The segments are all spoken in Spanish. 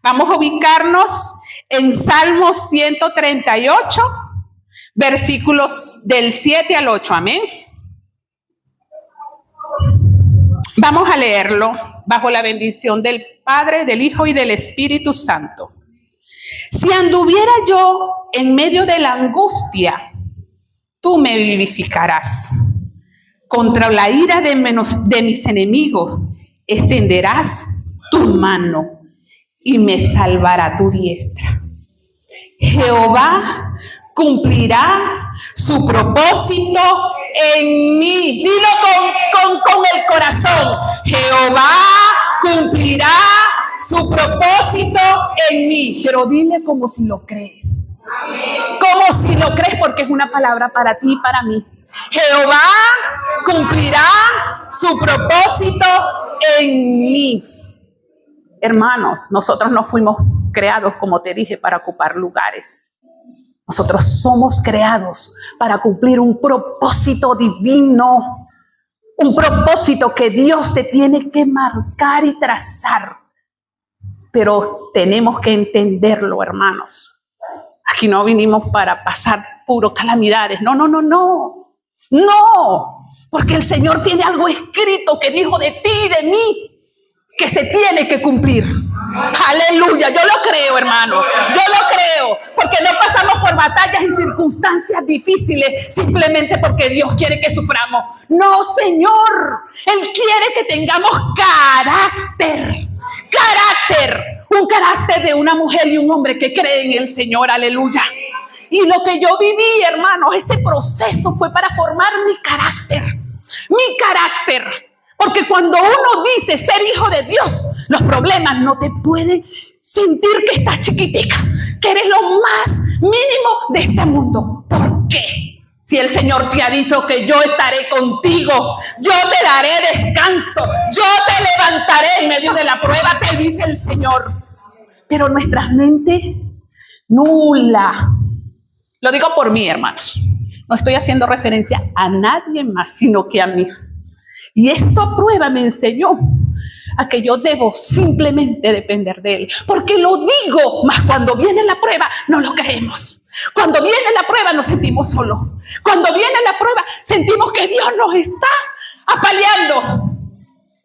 Vamos a ubicarnos en Salmos 138, versículos del 7 al 8. Amén. Vamos a leerlo bajo la bendición del Padre, del Hijo y del Espíritu Santo. Si anduviera yo en medio de la angustia, tú me vivificarás. Contra la ira de mis enemigos extenderás tu mano y me salvará tu diestra. Jehová cumplirá su propósito en mí. Dilo con el corazón. Jehová cumplirá su propósito en mí. Pero dile como si lo crees. Amén. Como si lo crees, porque es una palabra para ti y para mí. Jehová cumplirá su propósito en mí. Hermanos, nosotros no fuimos creados, como te dije, para ocupar lugares. Nosotros somos creados para cumplir un propósito divino, un propósito que Dios te tiene que marcar y trazar. Pero tenemos que entenderlo, hermanos. Aquí no vinimos para pasar puro calamidades. No. No, porque el Señor tiene algo escrito que dijo de ti y de mí, que se tiene que cumplir. Aleluya, yo lo creo, hermano, yo lo creo, porque no pasamos por batallas y circunstancias difíciles simplemente porque Dios quiere que suframos. No, Señor, Él quiere que tengamos carácter, un carácter de una mujer y un hombre que creen en el Señor, aleluya. Y lo que yo viví, hermanos, ese proceso fue para formar mi carácter. Porque cuando uno dice ser hijo de Dios, los problemas no te pueden sentir que estás chiquitica, que eres lo más mínimo de este mundo. ¿Por qué? Si el Señor te ha dicho que yo estaré contigo, yo te daré descanso, yo te levantaré en medio de la prueba, te dice el Señor. Pero nuestra mente nula. Lo digo por mí, hermanos. No estoy haciendo referencia a nadie más, sino que a mí. Y esta prueba me enseñó a que yo debo simplemente depender de Él. Porque lo digo, mas cuando viene la prueba, no lo creemos. Cuando viene la prueba, nos sentimos solos. Cuando viene la prueba, sentimos que Dios nos está apaleando.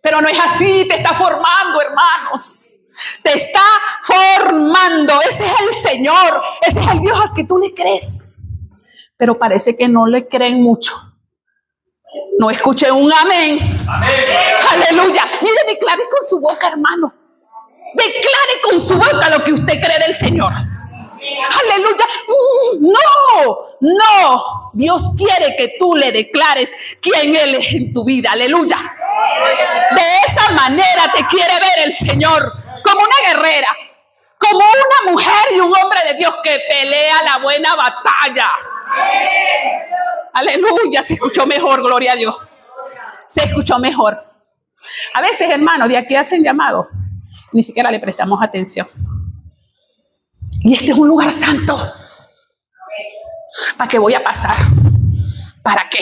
Pero no es así, te está formando, hermanos. Te está formando. Ese es el Señor. Ese es el Dios al que tú le crees. Pero parece que no le creen mucho. No escuché un amén. Amén. Aleluya. Mire, declare con su boca, hermano. Declare con su boca lo que usted cree del Señor. Aleluya. No. Dios quiere que tú le declares quién Él es en tu vida. Aleluya. De esa manera te quiere ver el Señor, como una guerrera, como una mujer y un hombre de Dios que pelea la buena batalla. Aleluya, se escuchó mejor, gloria a Dios. Se escuchó mejor. A veces, hermanos, de aquí hacen llamados, ni siquiera le prestamos atención. Y este es un lugar santo. ¿Para qué voy a pasar? ¿Para qué?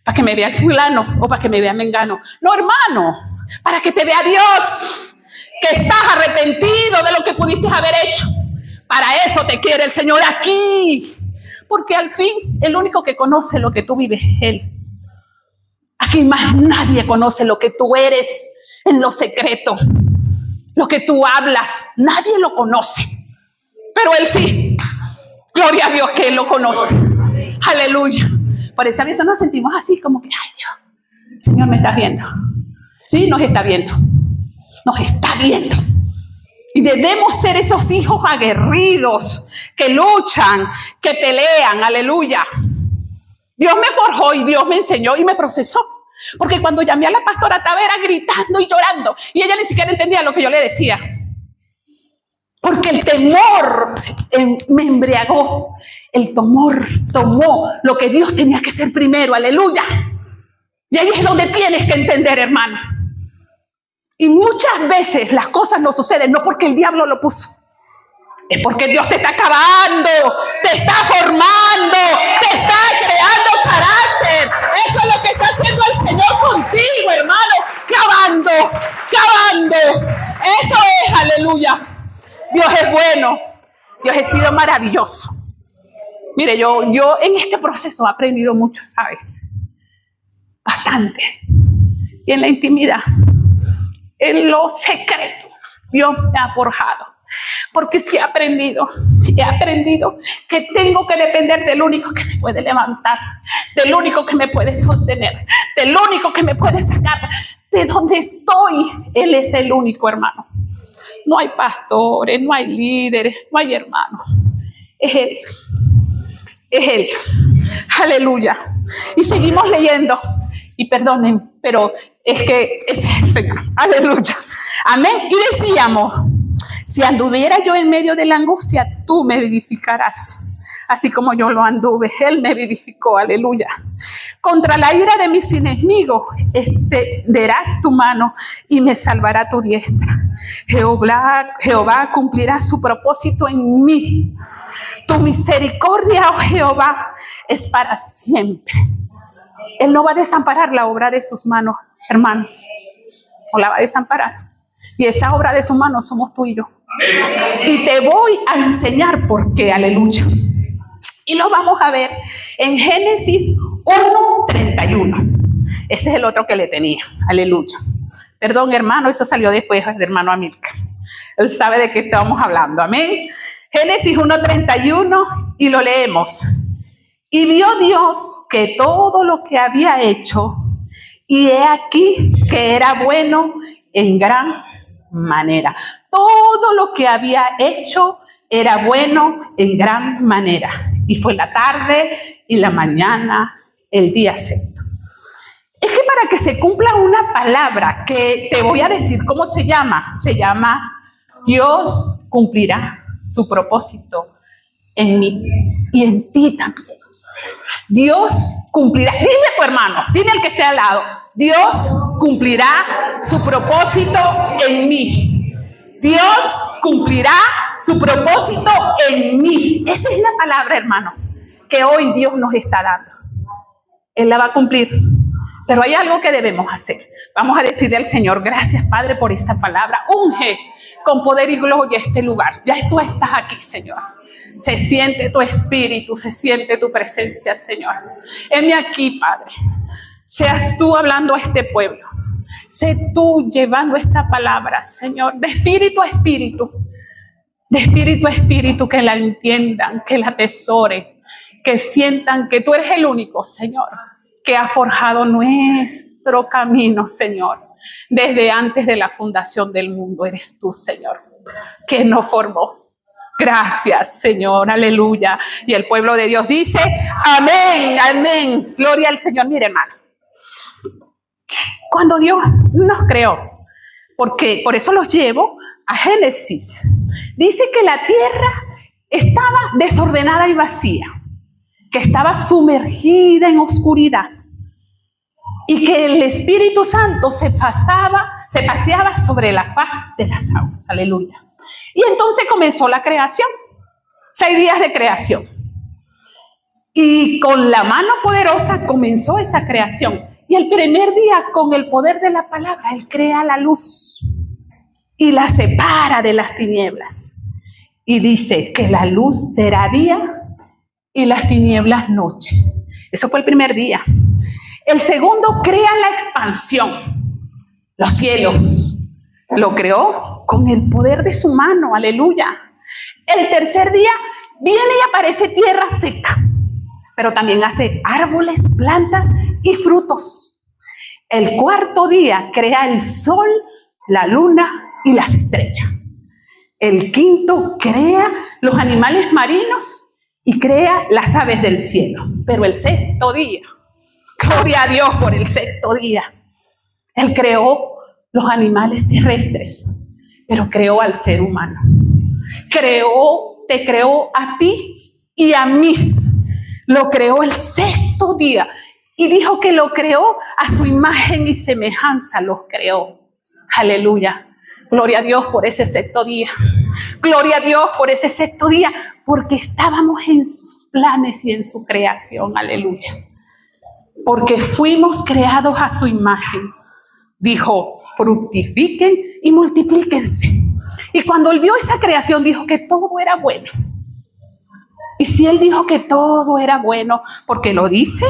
¿Para que me vea el fulano o para que me vea mengano? No, hermano, para que te vea Dios, que estás arrepentido de lo que pudiste haber hecho. Para eso te quiere el Señor aquí. Porque al fin, el único que conoce lo que tú vives es Él. Aquí más nadie conoce lo que tú eres en lo secreto. Lo que tú hablas, nadie lo conoce. Pero Él sí. Gloria a Dios que Él lo conoce. Aleluya. Por eso a veces nos sentimos así como que, ay Dios, Señor, ¿me estás viendo? Sí, nos está viendo. Nos está viendo. Y debemos ser esos hijos aguerridos que luchan, que pelean. Aleluya. Dios me forjó y Dios me enseñó y me procesó. Porque cuando llamé a la pastora Tavera gritando y llorando, y ella ni siquiera entendía lo que yo le decía. Porque el temor me embriagó. El temor tomó lo que Dios tenía que ser primero. Aleluya. Y ahí es donde tienes que entender, hermano. Y muchas veces las cosas no suceden no porque el diablo lo puso. Es porque Dios te está acabando, te está formando, te está creando carácter. Eso es lo que está haciendo el Señor contigo, hermano. Cavando. Eso es, aleluya. maravilloso. Mire, yo en este proceso he aprendido mucho, ¿sabes? Bastante. Y en la intimidad, en lo secreto, Dios me ha forjado. Porque sí he aprendido que tengo que depender del único que me puede levantar, del único que me puede sostener, del único que me puede sacar de donde estoy. Él es el único, hermano. No hay pastores, no hay líderes, no hay hermanos. Es Él. Es Él. Aleluya. Y seguimos leyendo. Y perdonen, pero es que ese es el Señor. Aleluya. Amén. Y decíamos, si anduviera yo en medio de la angustia, tú me vivificarás. Así como yo lo anduve, Él me vivificó. Aleluya. Contra la ira de mis enemigos, extenderás tu mano y me salvará tu diestra. Jehová cumplirá su propósito en mí. Tu misericordia, oh Jehová, es para siempre. Él no va a desamparar la obra de sus manos, hermanos. No la va a desamparar. Y esa obra de sus manos somos tú y yo. Y te voy a enseñar por qué, aleluya. Y lo vamos a ver en Génesis 1:31. Ese es el otro que le tenía, aleluya. Perdón, hermano, eso salió después del hermano Amílcar. Él sabe de qué estamos hablando, amén. Génesis 1:31 y lo leemos. Y vio Dios que todo lo que había hecho, y he aquí que era bueno en gran manera. Todo lo que había hecho era bueno en gran manera. Y fue la tarde y la mañana, el día sexto. Es que para que se cumpla una palabra que te voy a decir cómo se llama Dios cumplirá su propósito en mí y en ti también. Dios cumplirá. Dile a tu hermano, dile al que esté al lado, Dios cumplirá su propósito en mí. Dios cumplirá su propósito en mí. Esa es la palabra, hermano, que hoy Dios nos está dando. Él la va a cumplir. Pero hay algo que debemos hacer. Vamos a decirle al Señor, gracias, Padre, por esta palabra. Unge con poder y gloria este lugar. Ya tú estás aquí, Señor. Se siente tu espíritu, se siente tu presencia, Señor. Heme aquí, Padre. Seas tú hablando a este pueblo. Sé tú llevando esta palabra, Señor, de espíritu a espíritu. De espíritu a espíritu, que la entiendan, que la atesoren, que sientan que tú eres el único, Señor, que ha forjado nuestro camino, Señor. Desde antes de la fundación del mundo eres tú, Señor, que nos formó. Gracias, Señor, aleluya. Y el pueblo de Dios dice, amén, amén. Gloria al Señor. Mire, hermano, cuando Dios nos creó, porque por eso los llevo a Génesis, dice que la tierra estaba desordenada y vacía, que estaba sumergida en oscuridad y que el Espíritu Santo se paseaba sobre la faz de las aguas. Aleluya. Y entonces comenzó la creación. 6 días de creación. Y con la mano poderosa comenzó esa creación. Y el primer día, con el poder de la palabra, Él crea la luz y la separa de las tinieblas. Y dice que la luz será día y las tinieblas noche. Eso fue el primer día. El segundo crea la expansión, los cielos. Lo creó con el poder de su mano, aleluya. El tercer día viene y aparece tierra seca, pero también hace árboles, plantas y frutos. El cuarto día crea el sol, la luna y las estrellas. El quinto crea los animales marinos y crea las aves del cielo. Pero el sexto día, gloria a Dios por el sexto día, Él creó los animales terrestres, pero creó al ser humano. Te creó a ti y a mí. Lo creó el sexto día y dijo que lo creó a su imagen y semejanza, los creó. Aleluya. Gloria a Dios por ese sexto día. Gloria a Dios por ese sexto día, porque estábamos en sus planes y en su creación. Aleluya. Porque fuimos creados a su imagen. Dijo, fructifiquen y multiplíquense. Y cuando Él vio esa creación, dijo que todo era bueno. Y si Él dijo que todo era bueno, porque lo dice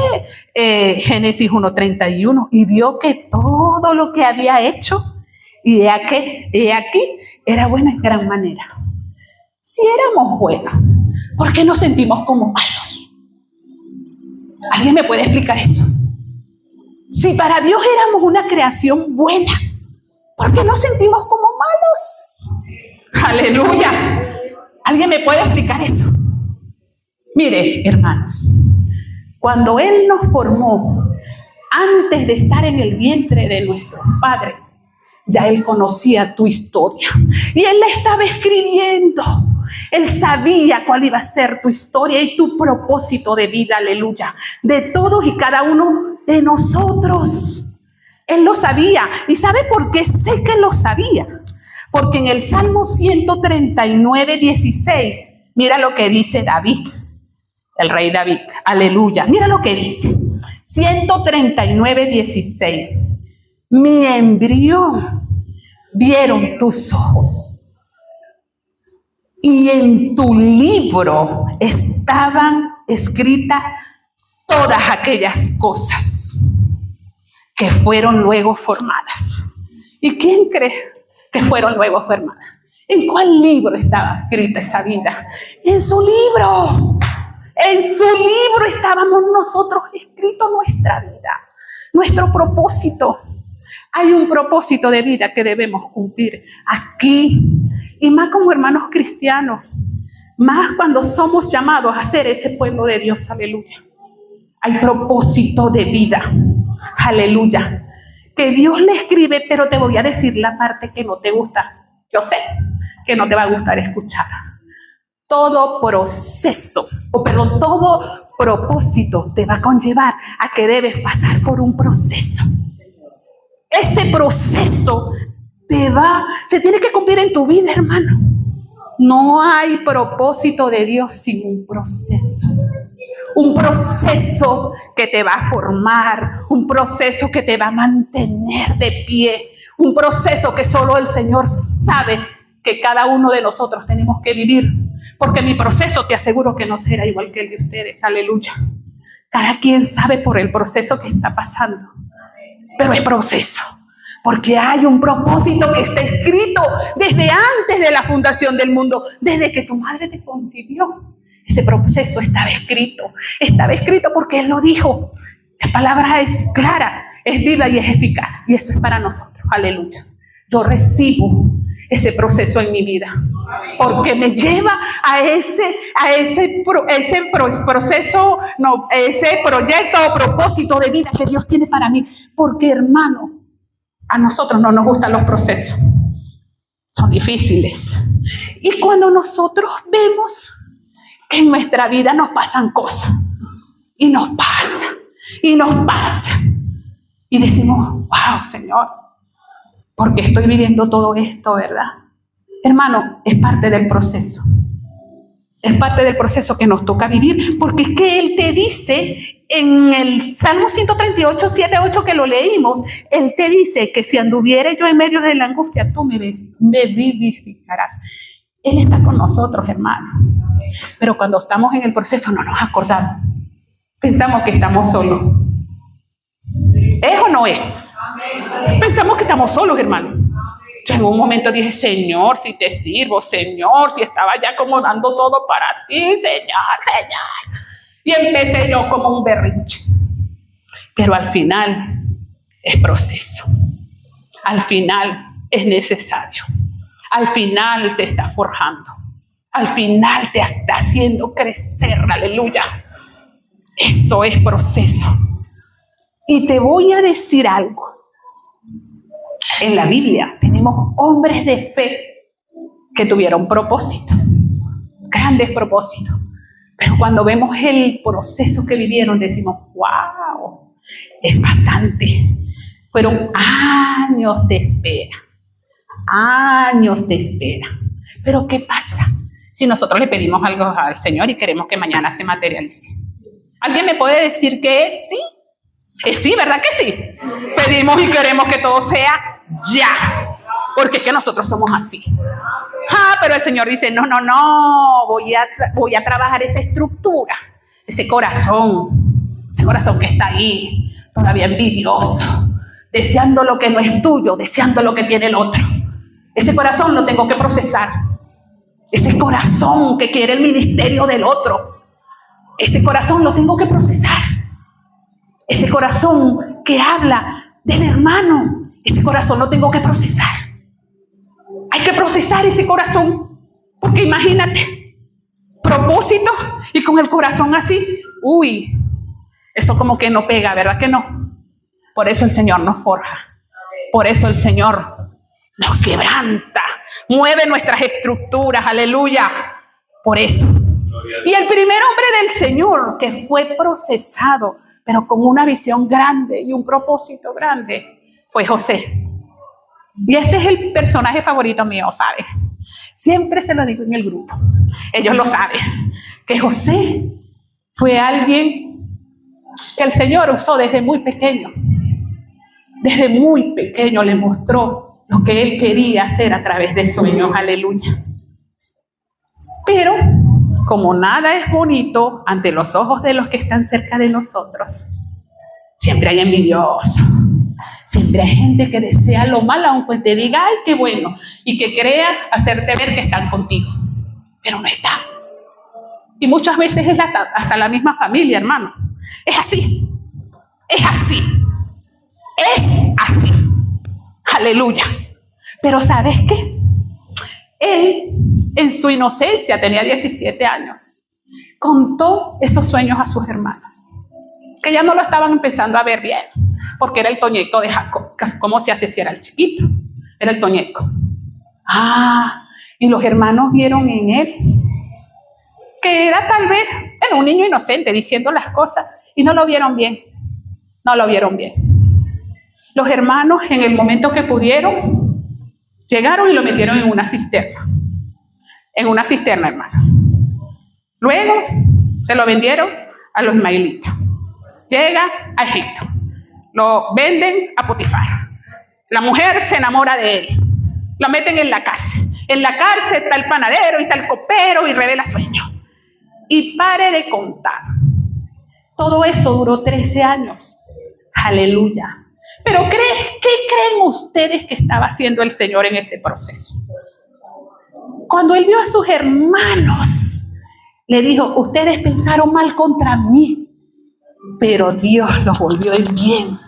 Génesis 1:31, y vio que todo lo que había hecho, y he aquí, era bueno en gran manera. Si éramos buenos, ¿por qué nos sentimos como malos? ¿Alguien me puede explicar eso? Si para Dios éramos una creación buena, ¿por qué nos sentimos como malos? ¡Aleluya! ¿Alguien me puede explicar eso? Mire, hermanos, cuando Él nos formó, antes de estar en el vientre de nuestros padres, ya Él conocía tu historia y Él la estaba escribiendo. Él sabía cuál iba a ser tu historia y tu propósito de vida, aleluya, de todos y cada uno de nosotros. Él lo sabía. ¿Y sabe por qué sé que lo sabía? Porque en el Salmo 139:16, mira lo que dice David, el rey David, aleluya. Mira lo que dice, 139:16. Mi embrión vieron tus ojos, y en tu libro estaban escritas todas aquellas cosas que fueron luego formadas. ¿Y quién cree que fueron luego formadas? ¿En cuál libro estaba escrita esa vida? En su libro. En su libro estábamos nosotros escritos nuestra vida, nuestro propósito. Hay un propósito de vida que debemos cumplir aquí, y más como hermanos cristianos, más cuando somos llamados a ser ese pueblo de Dios, aleluya. Hay propósito de vida, aleluya, que Dios le escribe, pero te voy a decir la parte que no te gusta. Yo sé que no te va a gustar escuchar. Todo propósito te va a conllevar a que debes pasar por un proceso. Ese proceso se tiene que cumplir en tu vida, hermano. No hay propósito de Dios sin un proceso. Un proceso que te va a formar, un proceso que te va a mantener de pie, un proceso que solo el Señor sabe que cada uno de nosotros tenemos que vivir. Porque mi proceso te aseguro que no será igual que el de ustedes, aleluya. Cada quien sabe por el proceso que está pasando. Pero es proceso, porque hay un propósito que está escrito desde antes de la fundación del mundo, desde que tu madre te concibió. Ese proceso estaba escrito porque Él lo dijo. La palabra es clara, es viva y es eficaz, y eso es para nosotros, aleluya. Yo recibo ese proceso en mi vida, porque me lleva a ese proyecto o propósito de vida que Dios tiene para mí. Porque, hermano, a nosotros no nos gustan los procesos, son difíciles. Y cuando nosotros vemos que en nuestra vida nos pasan cosas, y nos pasa, y decimos, wow, Señor, ¿por qué estoy viviendo todo esto, verdad? Hermano, es parte del proceso. Es parte del proceso que nos toca vivir, porque es que Él te dice en el Salmo 138, 7, 8 que lo leímos, Él te dice que si anduviere yo en medio de la angustia, tú me vivificarás. Él está con nosotros, hermano. Pero cuando estamos en el proceso no nos acordamos. Pensamos que estamos solos. ¿Es o no es? Pensamos que estamos solos, hermano. Yo en un momento dije, Señor, si te sirvo, Señor, si estaba ya acomodando todo para ti, Señor. Y empecé yo como un berrinche. Pero al final es proceso. Al final es necesario. Al final te está forjando. Al final te está haciendo crecer, aleluya. Eso es proceso. Y te voy a decir algo. En la Biblia tenemos hombres de fe que tuvieron propósito, grandes propósitos. Pero cuando vemos el proceso que vivieron, decimos, wow, es bastante. Fueron años de espera. Pero ¿qué pasa si nosotros le pedimos algo al Señor y queremos que mañana se materialice? ¿Alguien me puede decir que es sí? Es sí, ¿verdad que sí? Pedimos y queremos que todo sea ya, porque es que nosotros somos así. Pero el Señor dice, no, voy a trabajar esa estructura, ese corazón que está ahí, todavía envidioso, deseando lo que no es tuyo, deseando lo que tiene el otro. Ese corazón lo tengo que procesar. Ese corazón que quiere el ministerio del otro, ese corazón lo tengo que procesar. Ese corazón que habla del hermano, ese corazón lo tengo que procesar. Hay que procesar ese corazón, porque imagínate, propósito y con el corazón así, eso como que no pega, ¿verdad que no? Por eso el Señor nos forja, por eso el Señor nos quebranta, mueve nuestras estructuras, aleluya, por eso. Y el primer hombre del Señor que fue procesado, pero con una visión grande y un propósito grande, fue José. Y este es el personaje favorito mío, ¿sabes? Siempre se lo digo en el grupo. Ellos lo saben, que José fue alguien que el Señor usó desde muy pequeño. Desde muy pequeño le mostró lo que Él quería hacer a través de sueños, aleluya. Pero, como nada es bonito ante los ojos de los que están cerca de nosotros, siempre hay envidiosos. Siempre hay gente que desea lo malo, aunque te diga, ay, qué bueno, y que crea hacerte ver que están contigo, pero no está. Y muchas veces es hasta la misma familia, hermano. Es así, es así, es así. Aleluya. Pero ¿sabes qué? Él, en su inocencia, tenía 17 años, contó esos sueños a sus hermanos, que ya no lo estaban empezando a ver bien, porque era el toñeco de Jacob. ¿Cómo se hace si era el chiquito? Era el toñeco. Y los hermanos vieron en él que era tal vez un niño inocente diciendo las cosas, y no lo vieron bien. No lo vieron bien. Los hermanos, en el momento que pudieron, llegaron y lo metieron en una cisterna. En una cisterna, hermano. Luego se lo vendieron a los ismaelitas. Llega a Egipto. Lo venden a Potifar. La mujer se enamora de él. Lo meten en la cárcel. En la cárcel está el panadero y está el copero y revela sueños. Y pare de contar. Todo eso duró 13 años. Aleluya. Pero ¿qué creen ustedes que estaba haciendo el Señor en ese proceso? Cuando Él vio a sus hermanos, le dijo, ustedes pensaron mal contra mí, pero Dios los volvió en bien.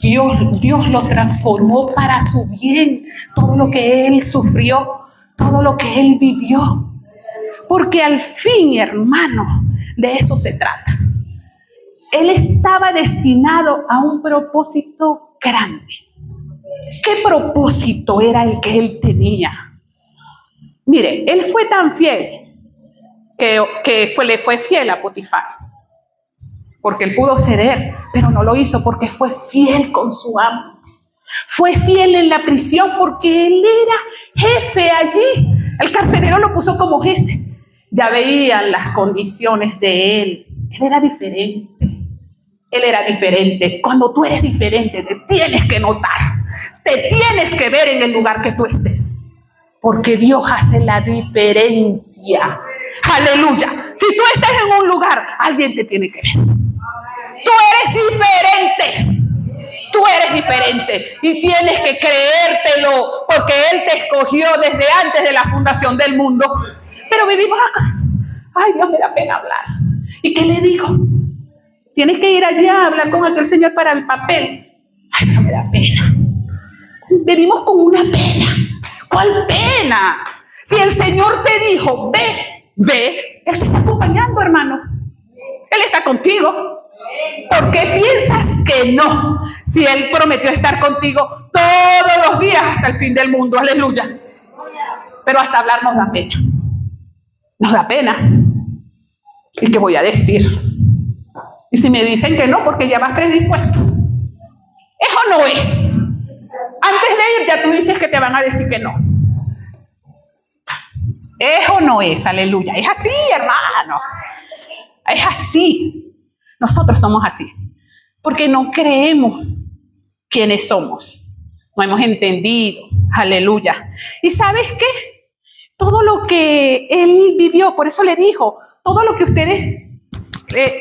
Dios lo transformó para su bien. Todo lo que Él sufrió, todo lo que Él vivió. Porque al fin, hermano, de eso se trata. Él estaba destinado a un propósito grande. ¿Qué propósito era el que él tenía? Mire, él fue tan fiel que le fue fiel a Potifar. Porque él pudo ceder, pero no lo hizo porque fue fiel con su amo. Fue fiel en la prisión porque él era jefe allí. El carcelero lo puso como jefe. Ya veían las condiciones de él. Él era diferente. Él era diferente. Cuando tú eres diferente, te tienes que notar. Te tienes que ver en el lugar que tú estés. Porque Dios hace la diferencia. Aleluya. Si tú estás en un lugar, alguien te tiene que ver. Tú eres diferente. Tú eres diferente. Y tienes que creértelo. Porque Él te escogió desde antes de la fundación del mundo. Pero vivimos acá. Ay, Dios, me da pena hablar. ¿Y qué le digo? Tienes que ir allá a hablar con aquel señor para el papel. Ay, no me da pena. Vivimos con una pena. ¿Cuál pena? Si el Señor te dijo, ve, Él te está acompañando, hermano. Él está contigo. ¿Por qué piensas que no? Si Él prometió estar contigo todos los días hasta el fin del mundo. Aleluya. Pero hasta hablar nos da pena. Nos da pena. ¿Y qué voy a decir? Y si me dicen que no, porque ya vas predispuesto. ¿Es o no es? Antes de ir ya tú dices que te van a decir que no. ¿Es o no es? Aleluya. Es así, hermano. Es así. Nosotros somos así. Porque no creemos quiénes somos. No hemos entendido. Aleluya. ¿Y sabes qué? todo lo que él vivió. Por eso le dijo, todo lo que ustedes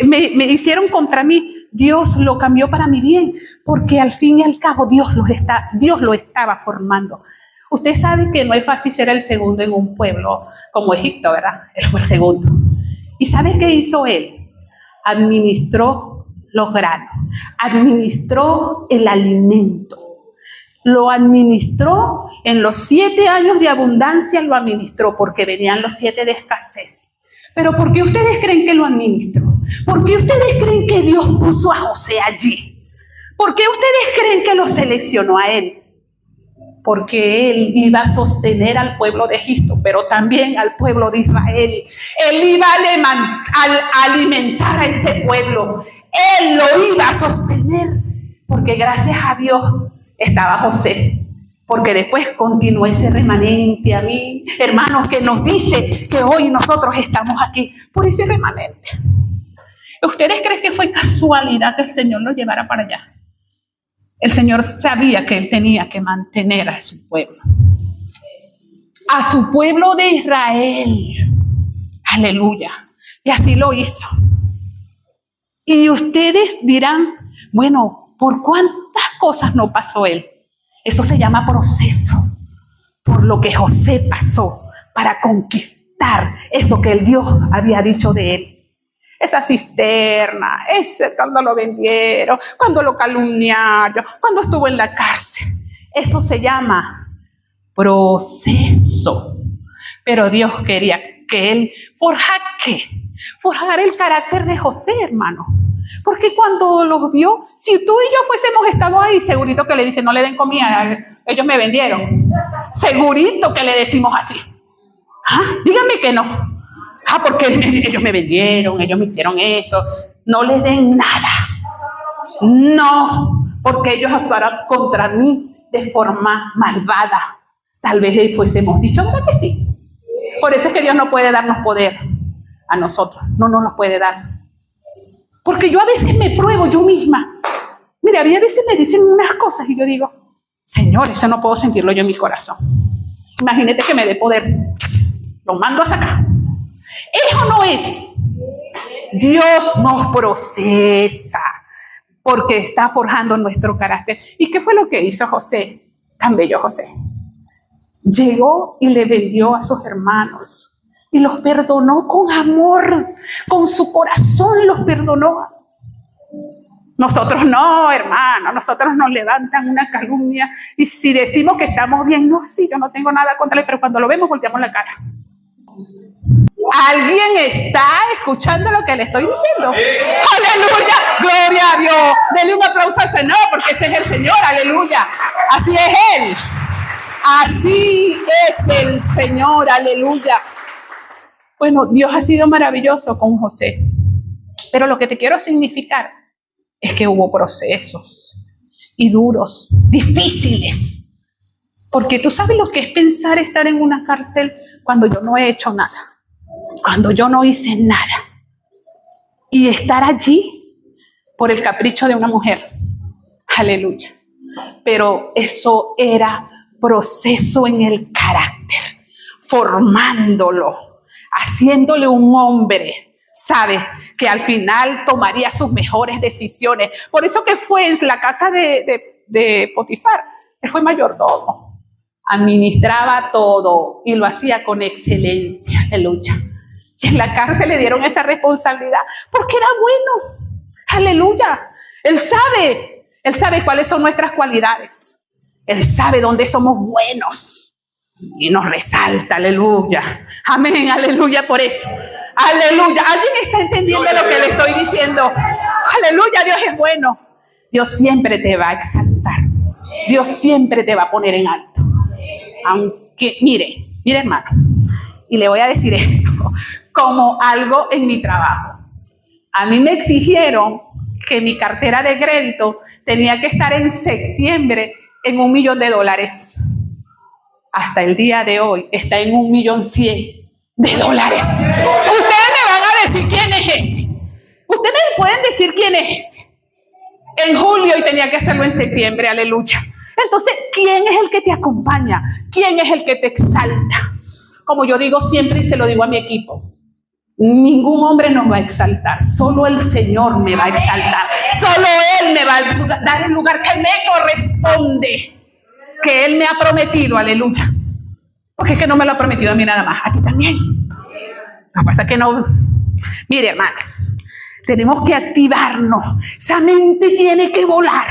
me hicieron contra mí, Dios lo cambió para mi bien, porque al fin y al cabo Dios lo estaba formando. Usted sabe que no es fácil ser el segundo en un pueblo como Egipto, ¿verdad? Él fue el segundo. ¿Y sabe qué hizo él? Administró los granos, administró el alimento, lo administró en los 7 años de abundancia, lo administró porque venían los 7 de escasez. Pero ¿por qué ustedes creen que lo administró? ¿Por qué ustedes creen que Dios puso a José allí? ¿Por qué ustedes creen que lo seleccionó a él? Porque él iba a sostener al pueblo de Egipto, pero también al pueblo de Israel. Él iba a alimentar a ese pueblo. Él lo iba a sostener, porque gracias a Dios estaba José. Porque después continuó ese remanente a mí, hermanos, que nos dice que hoy nosotros estamos aquí por ese remanente. ¿Ustedes creen que fue casualidad que el Señor lo llevara para allá? El Señor sabía que Él tenía que mantener a su pueblo de Israel. Aleluya. Y así lo hizo. Y ustedes dirán, bueno, ¿por cuántas cosas no pasó Él? Eso se llama proceso. Por lo que José pasó para conquistar eso que el Dios había dicho de él. Esa cisterna, ese cuando lo vendieron, cuando lo calumniaron, cuando estuvo en la cárcel. Eso se llama proceso. Pero Dios quería que él forjara el carácter de José, hermano. Porque cuando los vio, si tú y yo fuésemos estado ahí, segurito que le dicen, no le den comida, ellos me vendieron. Segurito que le decimos así. Díganme que no. Porque ellos me vendieron, ellos me hicieron esto. No les den nada. No, porque ellos actuaron contra mí de forma malvada. Tal vez le fuésemos dicho, ¿verdad que sí? Por eso es que Dios no puede darnos poder a nosotros. No nos los puede dar. Porque yo a veces me pruebo yo misma. Mira, a mí a veces me dicen unas cosas y yo digo, Señor, eso no puedo sentirlo yo en mi corazón. Imagínate que me dé poder. Lo mando a sacar. Eso no es. Dios nos procesa porque está forjando nuestro carácter. ¿Y qué fue lo que hizo José? Tan bello José. Llegó y le vendió a sus hermanos y los perdonó con amor, con su corazón los perdonó. Nosotros no, hermano, nosotros nos levantan una calumnia y si decimos que estamos bien, no, sí, yo no tengo nada contra él, pero cuando lo vemos volteamos la cara. ¿Alguien está escuchando lo que le estoy diciendo? ¡Aleluya! ¡Gloria a Dios! Denle un aplauso al Señor, porque ese es el Señor, ¡aleluya! Así es Él. Así es el Señor, ¡aleluya! Bueno, Dios ha sido maravilloso con José. Pero lo que te quiero significar es que hubo procesos y duros, difíciles. Porque tú sabes lo que es pensar estar en una cárcel cuando yo no he hecho nada, cuando yo no hice nada. Y estar allí por el capricho de una mujer. Aleluya. Pero eso era proceso en el carácter, formándolo, haciéndole un hombre, ¿sabe? Que al final tomaría sus mejores decisiones. Por eso que fue en la casa de Potifar, él fue mayordomo. Administraba todo y lo hacía con excelencia, aleluya. Y en la cárcel le dieron esa responsabilidad porque era bueno, aleluya. Él sabe cuáles son nuestras cualidades. Él sabe dónde somos buenos y nos resalta, aleluya. Amén, aleluya por eso. Aleluya. ¿Alguien está entendiendo lo que le estoy diciendo? Aleluya, Dios es bueno. Dios siempre te va a exaltar. Dios siempre te va a poner en alto. Aunque, mire hermano, y le voy a decir esto como algo en mi trabajo. A mí me exigieron que mi cartera de crédito tenía que estar en septiembre en $1,000,000. Hasta el día de hoy está en $1,100,000. Ustedes me van a decir quién es ese. Ustedes me pueden decir quién es ese. En julio y tenía que hacerlo en septiembre, aleluya. Entonces, ¿quién es el que te acompaña? ¿Quién es el que te exalta? como yo digo siempre y se lo digo a mi equipo, ningún hombre nos va a exaltar, solo el Señor me va a exaltar, solo Él me va a dar el lugar que me corresponde, que Él me ha prometido, aleluya. Porque es que no me lo ha prometido a mí nada más, a ti también. Lo que pasa es que no. Mire, hermana, tenemos que activarnos. Esa mente tiene que volar.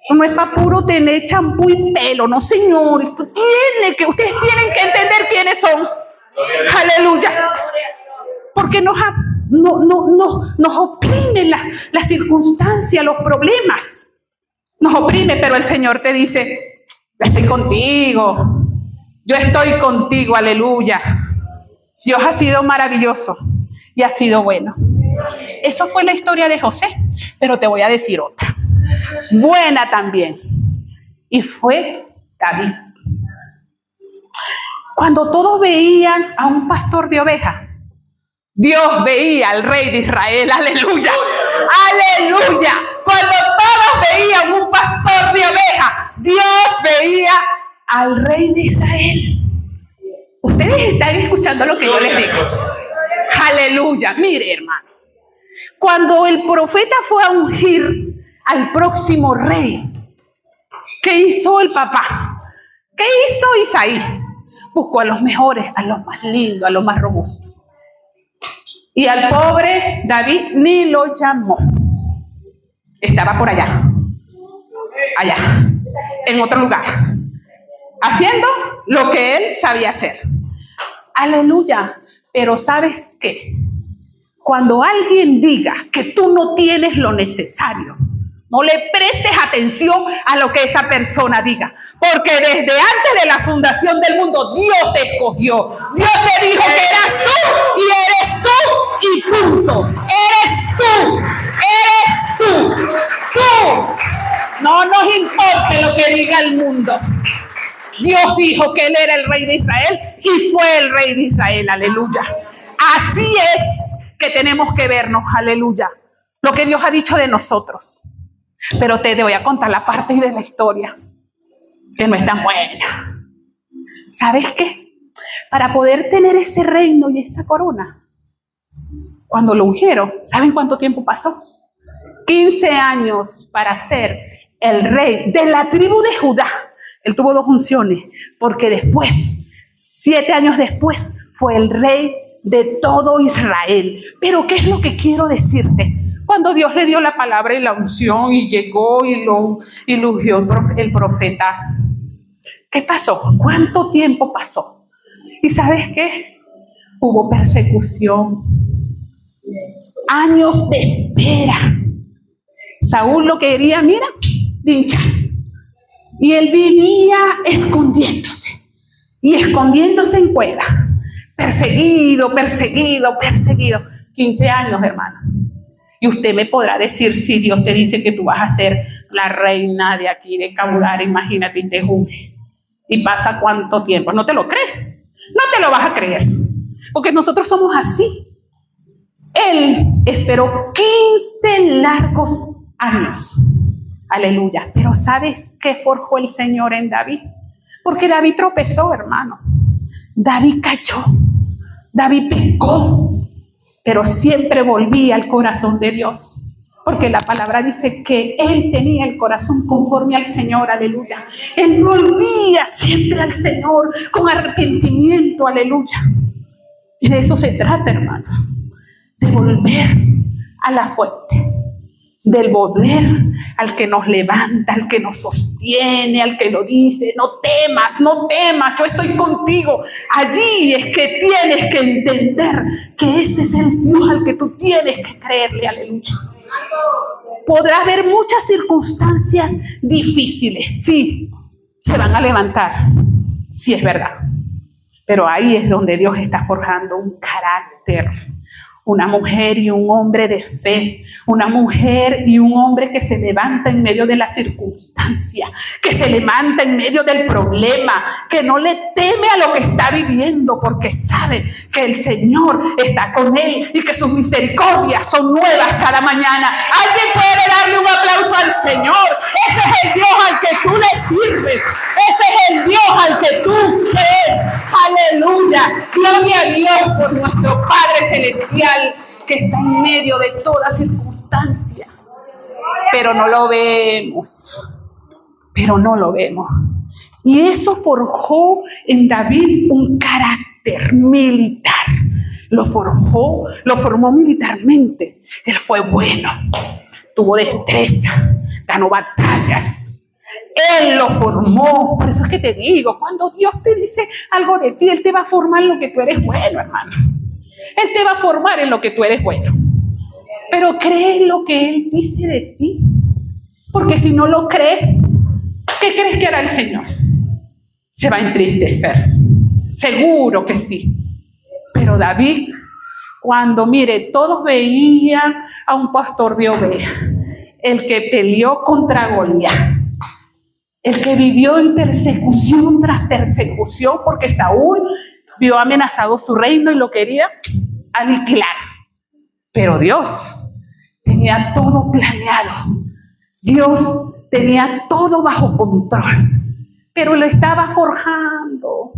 Esto no es para puro tener champú y pelo, no, señor. Ustedes tienen que entender quiénes son. Aleluya. Porque nos oprimen las circunstancias, los problemas. Nos oprime, pero el Señor te dice, yo estoy contigo. Yo estoy contigo, aleluya. Dios ha sido maravilloso y ha sido bueno. Eso fue la historia de José, pero te voy a decir otra. Buena también. Y fue David. Cuando todos veían a un pastor de ovejas, Dios veía al rey de Israel, aleluya. Aleluya. Cuando todos veían un pastor de ovejas, Dios veía al rey de Israel. Ustedes están escuchando lo que yo les digo. Aleluya. Mire, hermano, cuando el profeta fue a ungir al próximo rey, ¿qué hizo el papá? ¿Qué hizo Isaí? Buscó a los mejores, a los más lindos, a los más robustos. Y al pobre David ni lo llamó. Estaba por allá, en otro lugar, haciendo lo que él sabía hacer. Aleluya. Pero ¿sabes qué? Cuando alguien diga que tú no tienes lo necesario, no le prestes atención a lo que esa persona diga. Porque desde antes de la fundación del mundo, Dios te escogió. Dios te dijo que eras tú y eres tú y punto. Eres tú. Eres tú. Tú. No nos importa lo que diga el mundo. Dios dijo que Él era el rey de Israel y fue el rey de Israel, aleluya. Así es que tenemos que vernos, aleluya, lo que Dios ha dicho de nosotros. Pero te voy a contar la parte de la historia que no es tan buena. ¿Sabes qué? Para poder tener ese reino y esa corona, cuando lo ungieron, ¿saben cuánto tiempo pasó? 15 años para ser el rey de la tribu de Judá. Él tuvo 2 unciones, porque después, 7 años después, fue el rey de todo Israel. Pero ¿qué es lo que quiero decirte? Cuando Dios le dio la palabra y la unción y llegó y lo ungió el profeta, ¿qué pasó? ¿Cuánto tiempo pasó? ¿Y sabes qué? Hubo persecución, años de espera. Saúl lo quería, mira, linchar. Y él vivía escondiéndose en cueva. Perseguido. 15 años, hermano. Y usted me podrá decir, si Dios te dice que tú vas a ser la reina de aquí, de Caudar, imagínate, y te unge. ¿Y pasa cuánto tiempo? ¿No te lo crees? No te lo vas a creer. Porque nosotros somos así. Él esperó 15 largos años. Aleluya. Pero ¿sabes qué forjó el Señor en David? Porque David tropezó, hermano. David cayó. David pecó. Pero siempre volvía al corazón de Dios. Porque la palabra dice que él tenía el corazón conforme al Señor. Aleluya. Él volvía siempre al Señor con arrepentimiento. Aleluya. Y de eso se trata, hermano. De volver a la fuente. Del volver al que nos levanta, al que nos sostiene, al que lo dice, no temas, yo estoy contigo. Allí es que tienes que entender que ese es el Dios al que tú tienes que creerle, aleluya. Podrás ver muchas circunstancias difíciles, sí, se van a levantar, sí es verdad. Pero ahí es donde Dios está forjando un carácter. Una mujer y un hombre de fe, una mujer y un hombre que se levanta en medio de la circunstancia, que se levanta en medio del problema, que no le teme a lo que está viviendo porque sabe que el Señor está con él y que sus misericordias son nuevas cada mañana. Alguien puede darle un aplauso al Señor. Ese es el Dios al que tú le sirves. Ese es el Dios al que tú crees. Aleluya. Gloria a Dios por nuestro Padre Celestial que está en medio de toda circunstancia. Pero no lo vemos. Y eso forjó en David un carácter militar. Lo formó militarmente. Él fue bueno, tuvo destreza, ganó batallas. Él lo formó. Por eso es que te digo, cuando Dios te dice algo de ti, Él te va a formar en lo que tú eres bueno, hermano. Él te va a formar en lo que tú eres bueno. Pero cree en lo que Él dice de ti. Porque si no lo crees, ¿qué crees que hará el Señor? Se va a entristecer. Seguro que sí. Pero David, cuando todos veían a un pastor de ovejas, el que peleó contra Goliat, el que vivió en persecución tras persecución, porque Saúl vio amenazado su reino y lo quería aniquilar. Pero Dios tenía todo planeado. Dios tenía todo bajo control, pero lo estaba forjando,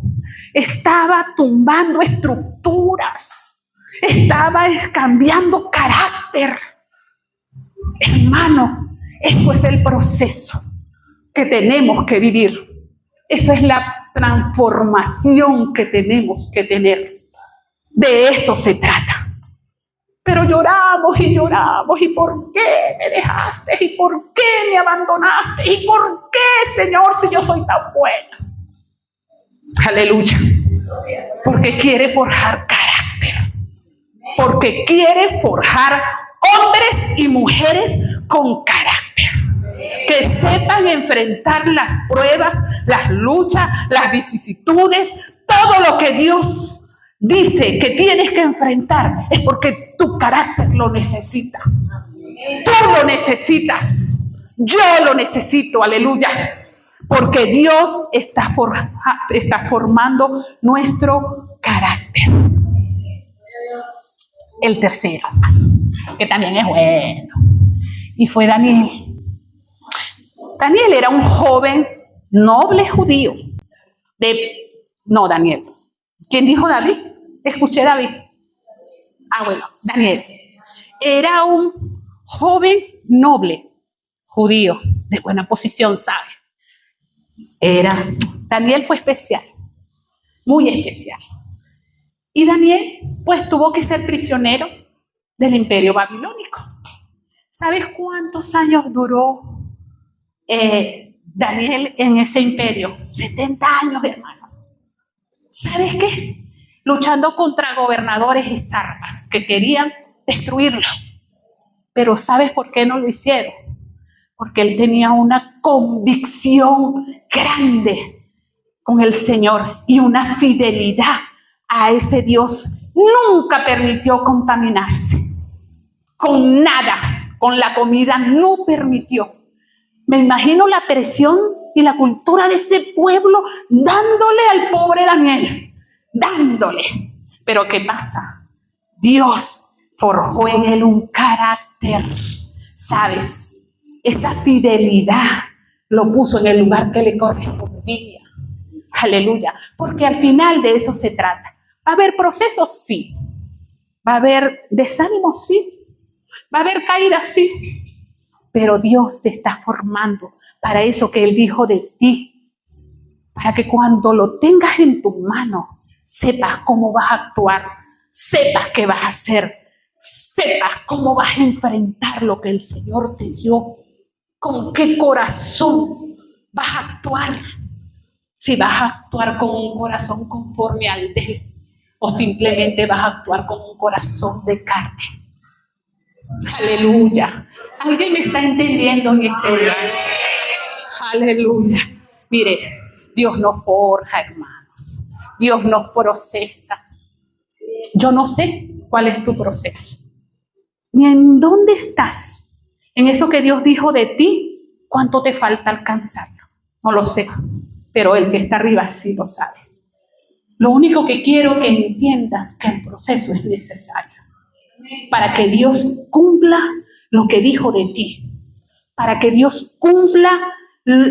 estaba tumbando estructuras, estaba cambiando carácter. Hermano, eso es el proceso que tenemos que vivir. Eso es la transformación que tenemos que tener. De eso se trata. Pero lloramos, ¿y por qué me dejaste? ¿Y por qué me abandonaste? ¿Y por qué, Señor, si yo soy tan buena? Aleluya. Porque quiere forjar carácter. Porque quiere forjar hombres y mujeres con carácter. Que sepan enfrentar las pruebas, las luchas, las vicisitudes, todo lo que Dios dice que tienes que enfrentar es porque tu carácter lo necesita. Tú lo necesitas. Yo lo necesito, aleluya. Porque Dios está formando nuestro carácter. El tercero, que también es bueno, y fue Daniel. Daniel era un joven noble judío. Daniel. ¿Quién dijo David? Escuché David. Bueno, Daniel. Era un joven noble judío de buena posición, ¿sabe? Daniel fue especial, muy especial. Y Daniel, pues, tuvo que ser prisionero del imperio babilónico. ¿Sabes cuántos años duró Daniel en ese imperio? 70 años, hermano. ¿Sabes qué? Luchando contra gobernadores y zarpas que querían destruirlo. Pero ¿sabes por qué no lo hicieron? Porque él tenía una convicción grande con el Señor y una fidelidad a ese Dios. Nunca permitió contaminarse con nada, con la comida no permitió. Me imagino la presión y la cultura de ese pueblo dándole al pobre Daniel, dándole. Pero ¿qué pasa? Dios forjó en él un carácter, ¿sabes? Esa fidelidad lo puso en el lugar que le correspondía. Aleluya. Porque al final de eso se trata. ¿Va a haber procesos? Sí. ¿Va a haber desánimo? Sí. ¿Va a haber caídas? Sí. Pero Dios te está formando para eso que Él dijo de ti. Para que cuando lo tengas en tu mano, sepas cómo vas a actuar, sepas qué vas a hacer, sepas cómo vas a enfrentar lo que el Señor te dio, con qué corazón vas a actuar, si vas a actuar con un corazón conforme al de Él o simplemente vas a actuar con un corazón de carne. Aleluya. ¿Alguien me está entendiendo en este día? Aleluya. Mire, Dios nos forja, hermanos. Dios nos procesa. Yo no sé cuál es tu proceso, ni en dónde estás. En eso que Dios dijo de ti, ¿cuánto te falta alcanzarlo? No lo sé, pero el que está arriba sí lo sabe. Lo único que quiero que entiendas que el proceso es necesario para que Dios cumpla lo que dijo de ti, para que Dios cumpla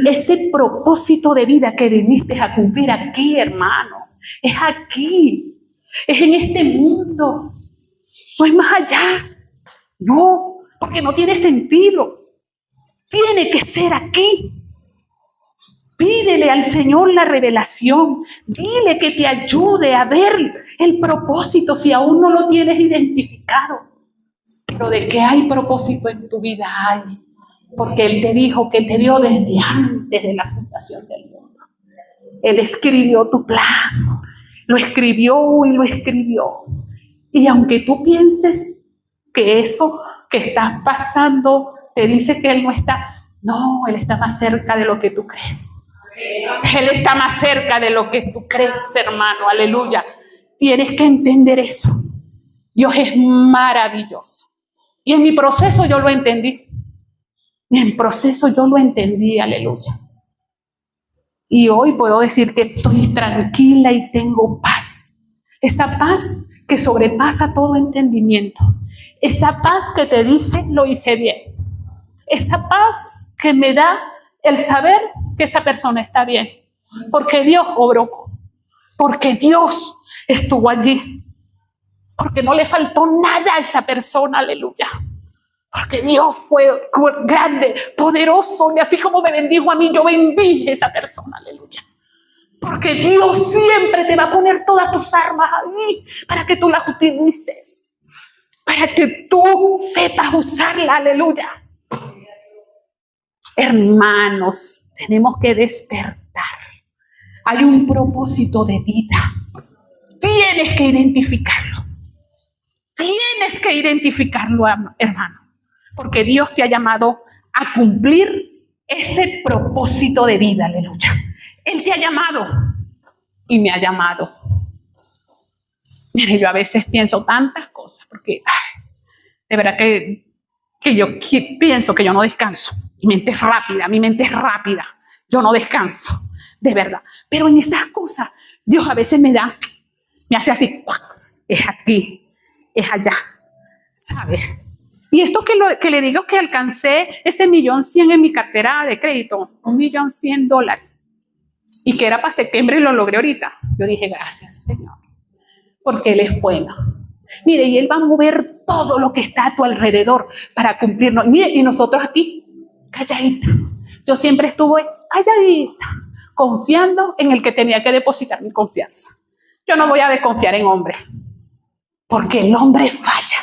ese propósito de vida que viniste a cumplir aquí, hermano. Es aquí, es en este mundo, no es más allá. No, porque no tiene sentido. Tiene que ser aquí. Pídele al Señor la revelación. Dile que te ayude a ver el propósito si aún no lo tienes identificado. Pero de que hay propósito en tu vida hay. Porque Él te dijo que te vio desde antes de la fundación del mundo. Él escribió tu plan. Lo escribió y lo escribió. Y aunque tú pienses que eso que estás pasando te dice que Él no está, no, Él está más cerca de lo que tú crees. Él está más cerca de lo que tú crees, hermano, aleluya. Tienes que entender eso. Dios es maravilloso. Y en mi proceso yo lo entendí. Aleluya. Y hoy puedo decir que estoy tranquila y tengo paz. Esa paz que sobrepasa todo entendimiento. Esa paz que te dice, lo hice bien. Esa paz que me da el saber que esa persona está bien. Porque Dios obró. Porque Dios estuvo allí. Porque no le faltó nada a esa persona, aleluya. Porque Dios fue grande, poderoso. Y así como me bendijo a mí, yo bendije a esa persona, aleluya. Porque Dios siempre te va a poner todas tus armas ahí para que tú las utilices. Para que tú sepas usarla, aleluya. Hermanos, tenemos que despertar. Hay un propósito de vida. Tienes que identificarlo. Tienes que identificarlo, hermano. Porque Dios te ha llamado a cumplir ese propósito de vida, aleluya. Él te ha llamado y me ha llamado. Mire, yo a veces pienso tantas cosas porque de verdad que yo pienso que yo no descanso. Mi mente es rápida. Yo no descanso, de verdad. Pero en esas cosas, Dios a veces me hace así, es aquí, es allá, ¿sabes? Y esto que le digo que alcancé ese 1.100.000 en mi cartera de crédito, $1.100.000, y que era para septiembre y lo logré ahorita. Yo dije, gracias, Señor, porque Él es bueno. Mire, y Él va a mover todo lo que está a tu alrededor para cumplirnos. Mire, y nosotros aquí, calladita. Yo siempre estuve calladita, confiando en el que tenía que depositar mi confianza. Yo no voy a desconfiar en hombres, porque el hombre falla.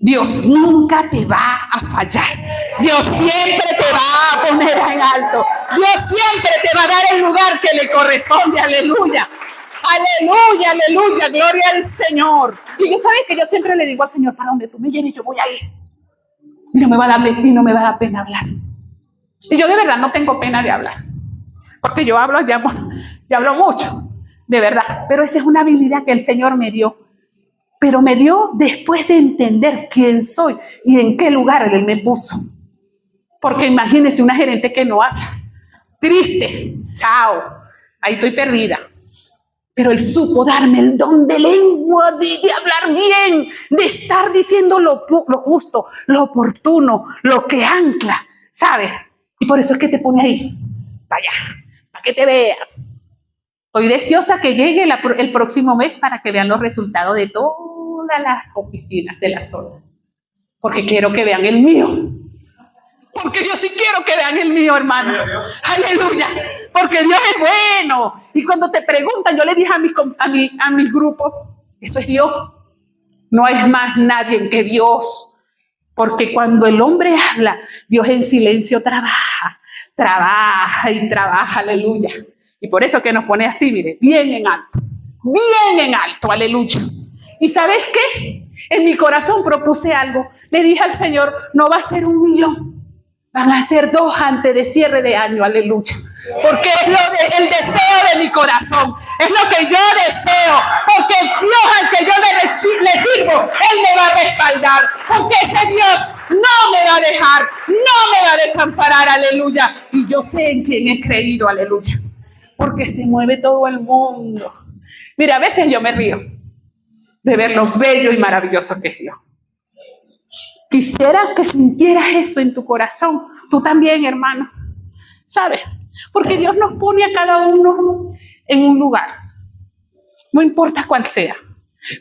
Dios nunca te va a fallar. Dios siempre te va a poner en alto. Dios siempre te va a dar el lugar que le corresponde. Aleluya. Aleluya, aleluya. Gloria al Señor. Y yo sabes que yo siempre le digo al Señor, para donde tú me lleves, yo voy a ir. Y no me va a dar pena hablar. Y yo de verdad no tengo pena de hablar. Porque yo hablo mucho. De verdad. Pero esa es una habilidad que el Señor me dio. Pero me dio después de entender quién soy y en qué lugar Él me puso. Porque imagínense una gerente que no habla. Triste. Chao. Ahí estoy perdida. Pero Él supo darme el don de lengua, de hablar bien, de estar diciendo lo justo, lo oportuno, lo que ancla, ¿sabes? Y por eso es que te pone ahí, para allá, para que te vea. Estoy deseosa que llegue el próximo mes para que vean los resultados de todas las oficinas de la zona. Porque quiero que vean el mío. Porque yo sí quiero que vean el mío, hermano. Aleluya. Porque Dios es bueno. Y cuando te preguntan, yo le dije a mis grupos, eso es Dios. No es más nadie que Dios. Porque cuando el hombre habla, Dios en silencio trabaja. Trabaja y trabaja, aleluya. Y por eso que nos pone así, mire, bien en alto, aleluya. ¿Y sabes qué? En mi corazón propuse algo. Le dije al Señor, no va a ser 1 millón. Van a ser 2 antes de cierre de año, aleluya. Porque es el deseo de mi corazón. Es lo que yo deseo. Porque el Dios al que yo le sirvo, Él me va a respaldar. Porque ese Dios no me va a dejar, no me va a desamparar, aleluya. Y yo sé en quién he creído, aleluya. Porque se mueve todo el mundo. Mira, a veces yo me río de ver lo bello y maravilloso que es Dios. Quisiera que sintieras eso en tu corazón. Tú también, hermano. ¿Sabes? Porque Dios nos pone a cada uno en un lugar. no importa cuál sea,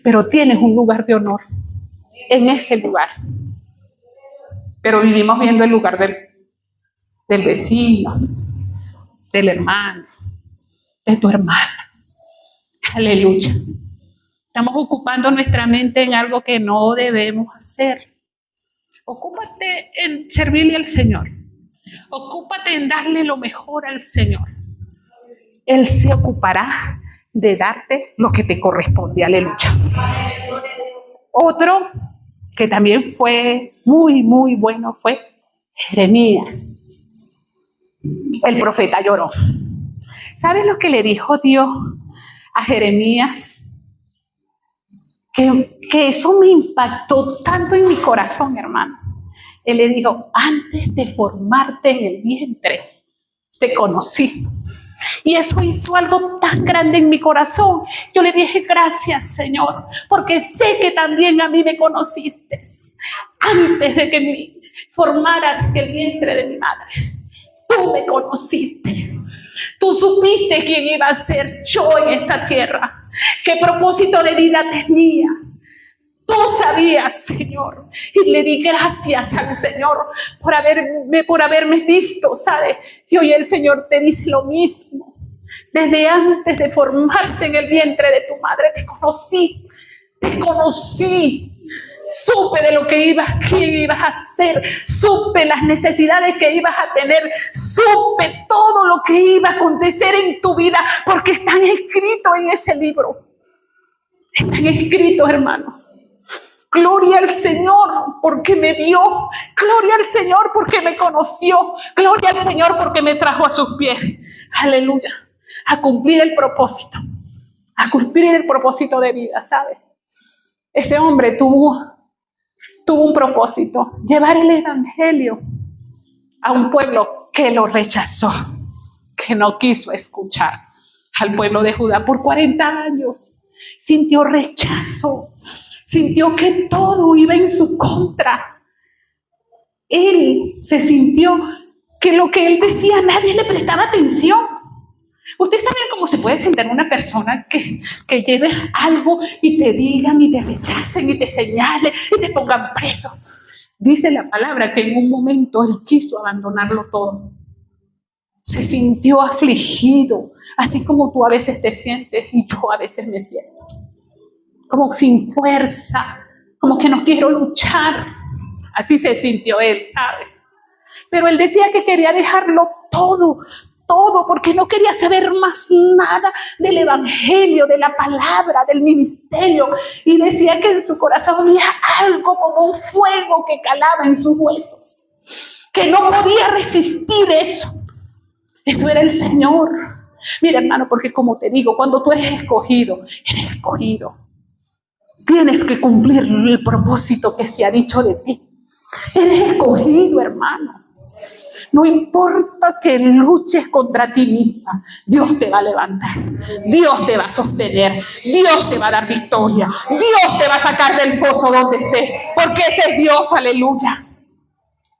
pero tienes un lugar de honor en ese lugar. Pero vivimos viendo el lugar del vecino, del hermano, de tu hermana. Aleluya. Estamos ocupando nuestra mente en algo que no debemos hacer. Ocúpate en servirle al Señor. Ocúpate en darle lo mejor al Señor. Él se ocupará de darte lo que te corresponde. Aleluya. Otro que también fue muy, muy bueno fue Jeremías. El profeta lloró. ¿Sabes lo que le dijo Dios a Jeremías? Que eso me impactó tanto en mi corazón, hermano. Él le dijo, antes de formarte en el vientre, te conocí. Y eso hizo algo tan grande en mi corazón. Yo le dije, gracias, Señor, porque sé que también a mí me conociste antes de que me formaras en el vientre de mi madre. Tú me conociste. Tú supiste quién iba a ser yo en esta tierra, qué propósito de vida tenía. Tú sabías, Señor, y le di gracias al Señor por haberme visto, ¿sabes? Y hoy el Señor te dice lo mismo. Desde antes de formarte en el vientre de tu madre, te conocí. Supe de lo que quién ibas a ser, supe las necesidades que ibas a tener, supe todo lo que iba a acontecer en tu vida, porque están escritos en ese libro. Están escritos, hermano. Gloria al Señor porque me vio, gloria al Señor porque me conoció, gloria al Señor porque me trajo a sus pies. Aleluya. A cumplir el propósito de vida, ¿sabes? Ese hombre tuvo un propósito, llevar el evangelio a un pueblo que lo rechazó, que no quiso escuchar. Al pueblo de Judá por 40 años sintió rechazo, sintió que todo iba en su contra. Él se sintió que lo que él decía nadie le prestaba atención. Ustedes saben cómo se puede sentir una persona que lleve algo y te digan y te rechacen y te señalen y te pongan preso. Dice la palabra que en un momento él quiso abandonarlo todo. Se sintió afligido, así como tú a veces te sientes y yo a veces me siento. Como sin fuerza, como que no quiero luchar. Así se sintió él, ¿sabes? Pero él decía que quería dejarlo todo, porque no quería saber más nada del evangelio, de la palabra, del ministerio. Y decía que en su corazón había algo como un fuego que calaba en sus huesos, que no podía resistir eso. Eso era el Señor. Mira, hermano, porque como te digo, cuando tú eres escogido, tienes que cumplir el propósito que se ha dicho de ti. Eres escogido, hermano. No importa que luches contra ti misma, Dios te va a levantar, Dios te va a sostener, Dios te va a dar victoria, Dios te va a sacar del foso donde estés, porque ese es Dios, aleluya.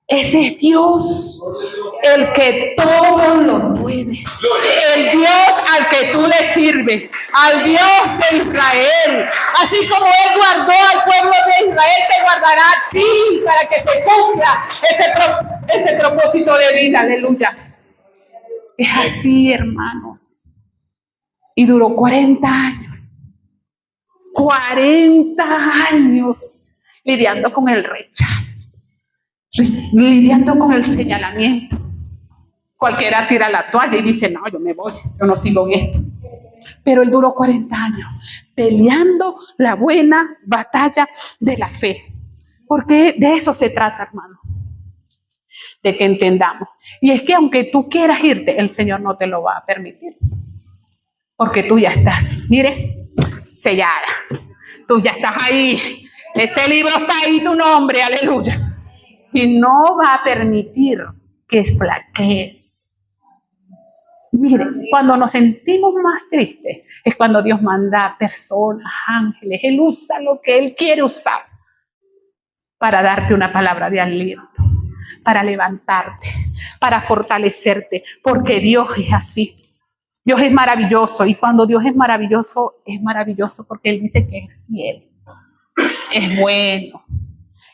Ese es Dios, el que todo lo puede, el Dios al que tú le sirves, al Dios de Israel. Así como Él guardó al pueblo de Israel, te guardará a ti para que se cumpla ese propósito de vida, aleluya. Es así, hermanos. Y duró 40 años. 40 años lidiando con el rechazo, lidiando con el señalamiento. Cualquiera tira la toalla y dice, no, yo me voy, yo no sigo en esto. Pero él duró 40 años peleando la buena batalla de la fe. Porque de eso se trata, hermano. De que entendamos. Y es que aunque tú quieras irte, el Señor no te lo va a permitir. Porque tú ya estás, mire, sellada. Tú ya estás ahí. Ese libro está ahí, tu nombre, aleluya. Y no va a permitir que flaquees. Mire, cuando nos sentimos más tristes es cuando Dios manda personas, ángeles. Él usa lo que Él quiere usar para darte una palabra de aliento, para levantarte, para fortalecerte, porque Dios es así. Dios es maravilloso, y cuando Dios es maravilloso porque Él dice que es fiel, es bueno,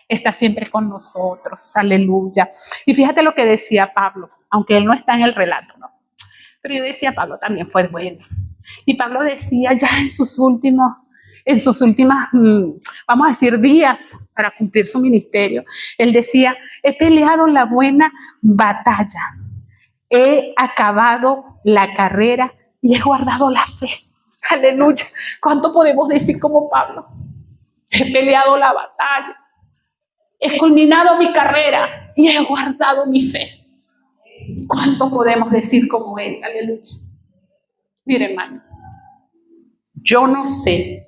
está siempre con nosotros, aleluya. Y fíjate lo que decía Pablo, aunque él no está en el relato, ¿no? Pero yo decía, Pablo también fue bueno. Y Pablo decía ya en sus últimas, vamos a decir, días para cumplir su ministerio, él decía, he peleado la buena batalla, he acabado la carrera y he guardado la fe. Aleluya. ¿Cuánto podemos decir como Pablo? He peleado la batalla, he culminado mi carrera y he guardado mi fe. ¿Cuánto podemos decir como él? Aleluya. Mire, hermano, yo no sé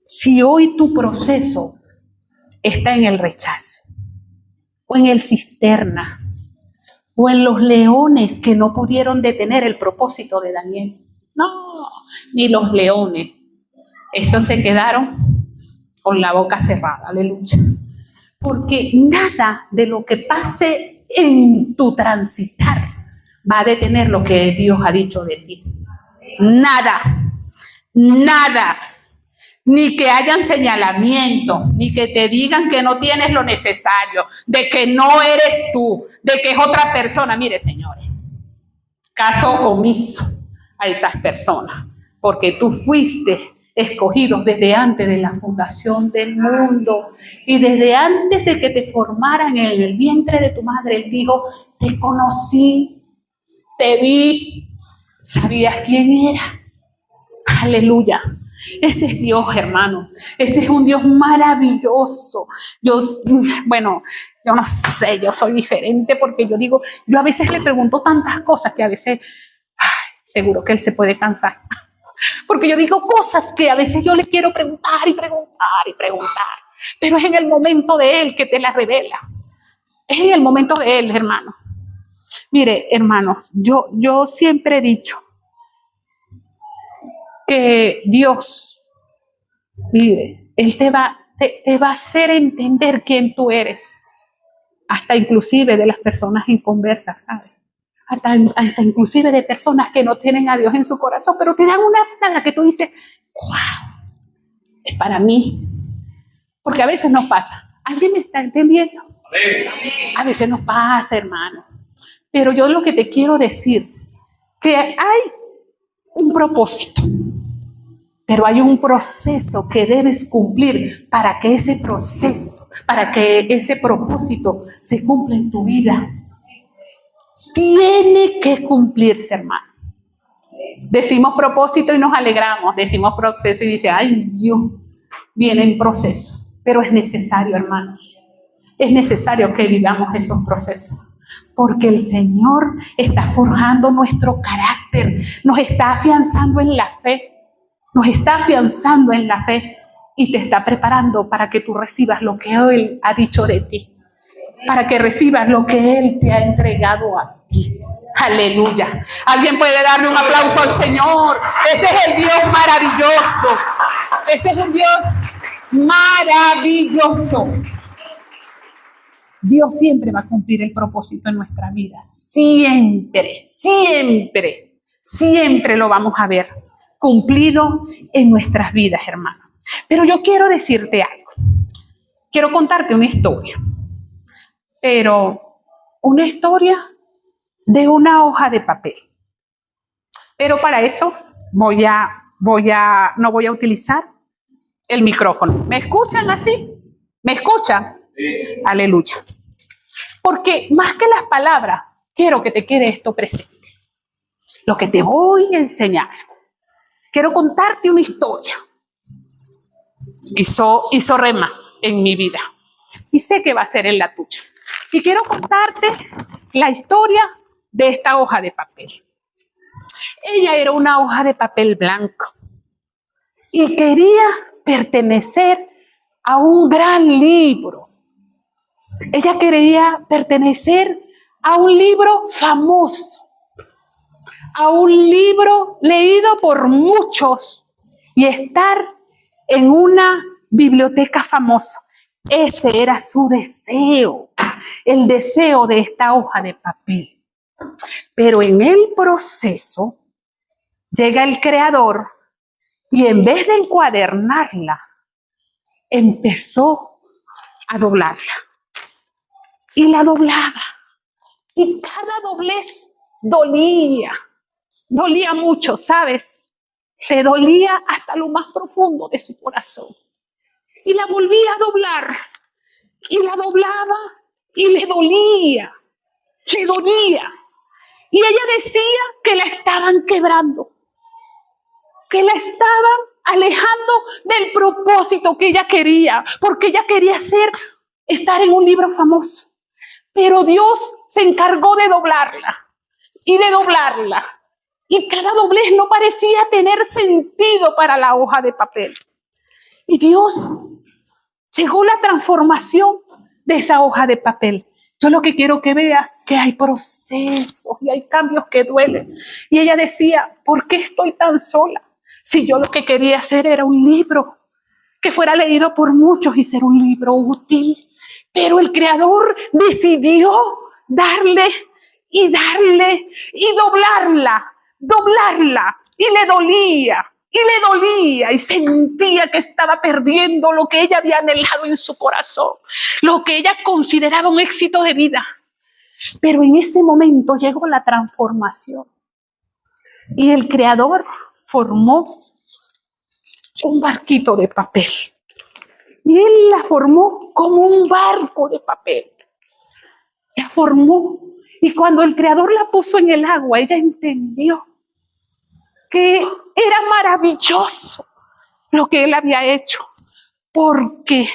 si hoy tu proceso está en el rechazo, o en el cisterna, o en los leones que no pudieron detener el propósito de Daniel. No, ni los leones. Esos se quedaron con la boca cerrada, aleluya. Porque nada de lo que pase en tu transitar va a detener lo que Dios ha dicho de ti. Nada, nada. Ni que hayan señalamiento, ni que te digan que no tienes lo necesario, de que no eres tú, de que es otra persona. Mire, señores, caso omiso a esas personas, porque tú fuiste escogido desde antes de la fundación del mundo y desde antes de que te formaran en el vientre de tu madre. Él dijo, te conocí, te vi, sabías quién era. Aleluya. Ese es Dios, hermano. Ese es un Dios maravilloso. Yo no sé, yo soy diferente porque yo a veces le pregunto tantas cosas que a veces, seguro que Él se puede cansar. Porque yo digo cosas que a veces yo le quiero preguntar y preguntar y preguntar. Pero es en el momento de Él que te las revela. Es en el momento de Él, hermano. Mire, hermanos, yo siempre he dicho que Dios, mire, Él te va a hacer entender quién tú eres, hasta inclusive de las personas inconversas, ¿sabes? Hasta inclusive de personas que no tienen a Dios en su corazón, pero te dan una palabra que tú dices, wow, es para mí. Porque a veces nos pasa. ¿Alguien me está entendiendo? A veces nos pasa, hermano. Pero yo lo que te quiero decir, que hay un propósito, pero hay un proceso que debes cumplir para que ese proceso, para que ese propósito se cumpla en tu vida. Tiene que cumplirse, hermano. Decimos propósito y nos alegramos, decimos proceso y dice, ay Dios, vienen procesos, pero es necesario, hermanos. Es necesario que vivamos esos procesos, porque el Señor está forjando nuestro carácter, nos está afianzando en la fe. Nos está afianzando en la fe y te está preparando para que tú recibas lo que Él ha dicho de ti, para que recibas lo que Él te ha entregado a ti. Aleluya. Alguien puede darle un aplauso al Señor. Ese es el Dios maravilloso. Ese es un Dios maravilloso. Dios siempre va a cumplir el propósito en nuestra vida. Siempre, siempre, siempre lo vamos a ver cumplido en nuestras vidas, hermano. Pero yo quiero decirte algo. Quiero contarte una historia. Pero una historia de una hoja de papel. Pero para eso no voy a utilizar el micrófono. ¿Me escuchan así? ¿Me escuchan? Sí. Aleluya. Porque más que las palabras, quiero que te quede esto presente. Lo que te voy a enseñar. Quiero contarte una historia. Hizo rema en mi vida. Y sé que va a ser en la tuya. Y quiero contarte la historia de esta hoja de papel. Ella era una hoja de papel blanco. Y quería pertenecer a un gran libro. Ella quería pertenecer a un libro famoso. A un libro leído por muchos y estar en una biblioteca famosa. Ese era su deseo, el deseo de esta hoja de papel. Pero en el proceso, Llega el Creador y en vez de encuadernarla, empezó a doblarla. Y la doblaba. Y cada doblez dolía mucho, ¿sabes? Le dolía hasta lo más profundo de su corazón. Y la volvía a doblar. Y la doblaba y le dolía. Y ella decía que la estaban quebrando, que la estaban alejando del propósito que ella quería, porque ella quería estar en un libro famoso. Pero Dios se encargó de doblarla y de doblarla. Y cada doblez no parecía tener sentido para la hoja de papel. Y Dios, llegó la transformación de esa hoja de papel. Yo lo que quiero que veas que hay procesos y hay cambios que duelen. Y ella decía, ¿por qué estoy tan sola? Si yo lo que quería hacer era un libro que fuera leído por muchos y ser un libro útil. Pero el Creador decidió darle y doblarla. Y le dolía y sentía que estaba perdiendo lo que ella había anhelado en su corazón, lo que ella consideraba un éxito de vida. Pero en ese momento llegó la transformación y el Creador formó un barquito de papel y Él la formó como un barco de papel. La formó y cuando el Creador la puso en el agua, ella entendió que era maravilloso lo que Él había hecho, porque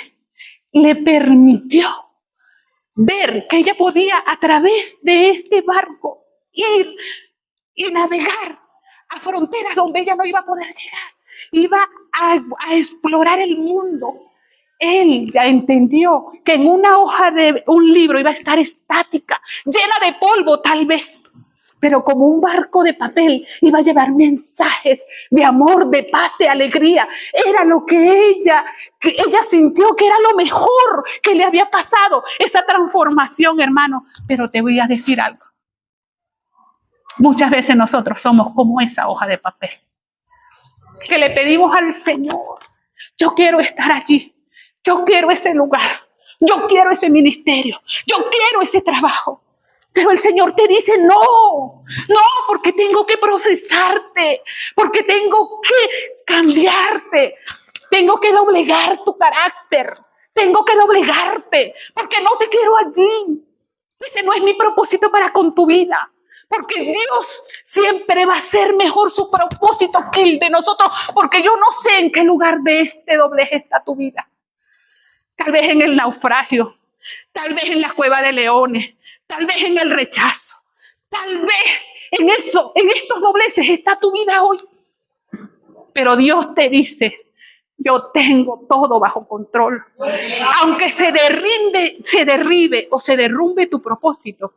le permitió ver que ella podía a través de este barco ir y navegar a fronteras donde ella no iba a poder llegar. Iba a explorar el mundo. Él ya entendió que en una hoja de un libro iba a estar estática, llena de polvo tal vez, pero como un barco de papel iba a llevar mensajes de amor, de paz, de alegría. Era lo que ella sintió que era lo mejor que le había pasado, esa transformación, hermano. Pero te voy a decir algo. Muchas veces nosotros somos como esa hoja de papel, que le pedimos al Señor, yo quiero estar allí, yo quiero ese lugar, yo quiero ese ministerio, yo quiero ese trabajo. Pero el Señor te dice, no, porque tengo que profesarte, porque tengo que cambiarte, tengo que doblegar tu carácter, tengo que doblegarte, porque no te quiero allí. Ese no es mi propósito para con tu vida, porque Dios siempre va a hacer mejor su propósito que el de nosotros, porque yo no sé en qué lugar de este doblez está tu vida. Tal vez en el naufragio, tal vez en la cueva de leones, tal vez en el rechazo, tal vez en estos dobleces está tu vida hoy. Pero Dios te dice, yo tengo todo bajo control. Aunque se derribe o se derrumbe tu propósito,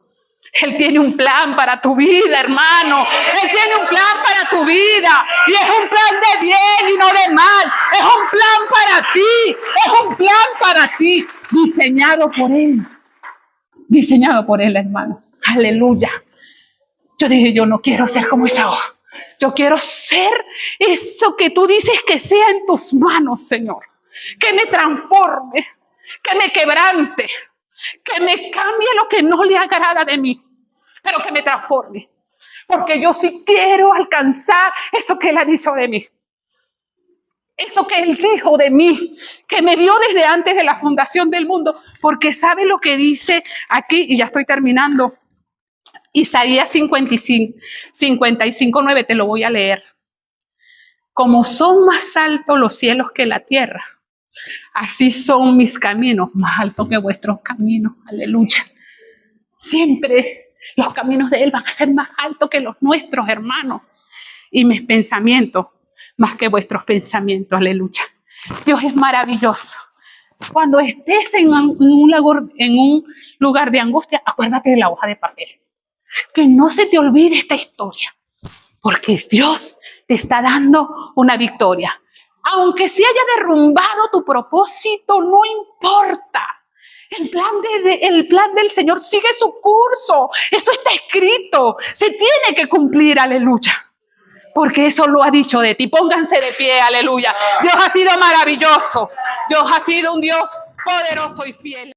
Él tiene un plan para tu vida, hermano. Él tiene un plan para tu vida. Y es un plan de bien y no de mal. Es un plan para ti. Es un plan para ti. Diseñado por Él. Diseñado por Él, hermano. Aleluya. Yo dije, yo no quiero ser como esa hoja. Yo quiero ser eso que tú dices que sea en tus manos, Señor. Que me transforme. Que me quebrante. Que me cambie lo que no le agrada de mí, pero que me transforme. Porque yo sí quiero alcanzar eso que Él ha dicho de mí. Eso que Él dijo de mí, que me vio desde antes de la fundación del mundo. Porque sabe lo que dice aquí, y ya estoy terminando. Isaías 55:9, te lo voy a leer. Como son más altos los cielos que la tierra, así son mis caminos, más altos que vuestros caminos. Aleluya. Siempre los caminos de Él van a ser más altos que los nuestros, hermanos. Y mis pensamientos, más que vuestros pensamientos. Aleluya. Dios es maravilloso. Cuando estés en un lugar de angustia, acuérdate de la hoja de papel. Que no se te olvide esta historia. Porque Dios te está dando una victoria. Aunque se haya derrumbado tu propósito, no importa. El plan del Señor sigue su curso. Eso está escrito. Se tiene que cumplir, aleluya. porque eso lo ha dicho de ti. Pónganse de pie, aleluya. Dios ha sido maravilloso. Dios ha sido un Dios poderoso y fiel.